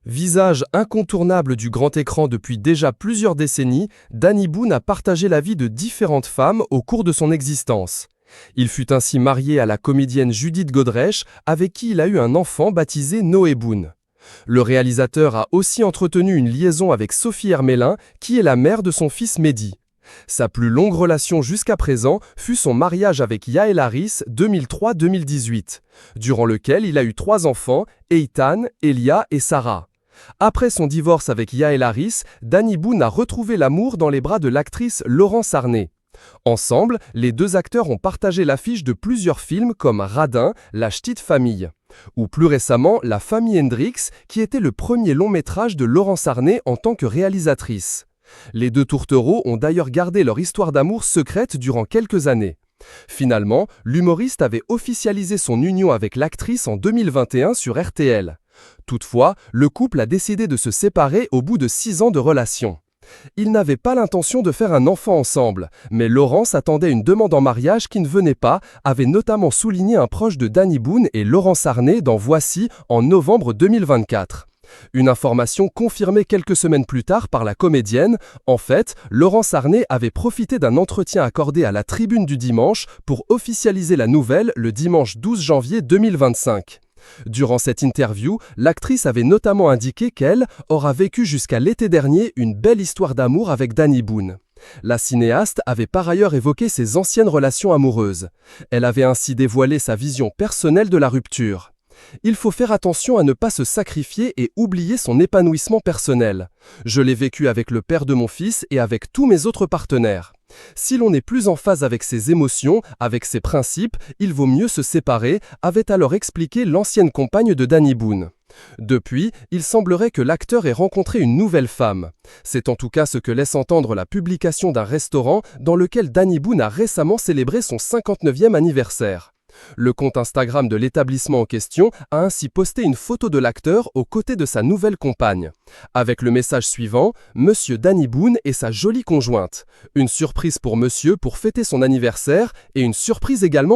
Visage incontournable du grand écran depuis déjà plusieurs décennies, Danny Boone a partagé la vie de différentes femmes au cours de son existence. Il fut ainsi marié à la comédienne Judith Godrèche, avec qui il a eu un enfant baptisé Noé Boone. Le réalisateur a aussi entretenu une liaison avec Sophie Hermélin, qui est la mère de son fils Mehdi. Sa plus longue relation jusqu'à présent fut son mariage avec Yael Harris 2003-2018, durant lequel il a eu 3 enfants, Ethan, Elia et Sarah. Après son divorce avec Yael Harris, Danny Boone a retrouvé l'amour dans les bras de l'actrice Laurence Arnay. Ensemble, les deux acteurs ont partagé l'affiche de plusieurs films comme Radin, La Ch'tite Famille, ou plus récemment La Famille Hendrix, qui était le premier long métrage de Laurence Arnay en tant que réalisatrice. Les deux tourtereaux ont d'ailleurs gardé leur histoire d'amour secrète durant quelques années. Finalement, l'humoriste avait officialisé son union avec l'actrice en 2021 sur RTL. Toutefois, le couple a décidé de se séparer au bout de 6 ans de relation. Ils n'avaient pas l'intention de faire un enfant ensemble, mais Laurence attendait une demande en mariage qui ne venait pas, avait notamment souligné un proche de Danny Boone et Laurence Arnay dans Voici en novembre 2024. Une information confirmée quelques semaines plus tard par la comédienne. En fait, Laurence Arnay avait profité d'un entretien accordé à la Tribune du Dimanche pour officialiser la nouvelle le dimanche 12 janvier 2025. Durant cette interview, l'actrice avait notamment indiqué qu'elle aura vécu jusqu'à l'été dernier une belle histoire d'amour avec Danny Boone. La cinéaste avait par ailleurs évoqué ses anciennes relations amoureuses. Elle avait ainsi dévoilé sa vision personnelle de la rupture. Il faut faire attention à ne pas se sacrifier et oublier son épanouissement personnel. Je l'ai vécu avec le père de mon fils et avec tous mes autres partenaires. Si l'on n'est plus en phase avec ses émotions, avec ses principes, il vaut mieux se séparer, avait alors expliqué l'ancienne compagne de Danny Boone. Depuis, il semblerait que l'acteur ait rencontré une nouvelle femme. C'est en tout cas ce que laisse entendre la publication d'un restaurant dans lequel Danny Boone a récemment célébré son 59e anniversaire. Le compte Instagram de l'établissement en question a ainsi posté une photo de l'acteur aux côtés de sa nouvelle compagne. Avec le message suivant, Monsieur Danny Boone et sa jolie conjointe. Une surprise pour monsieur pour fêter son anniversaire et une surprise également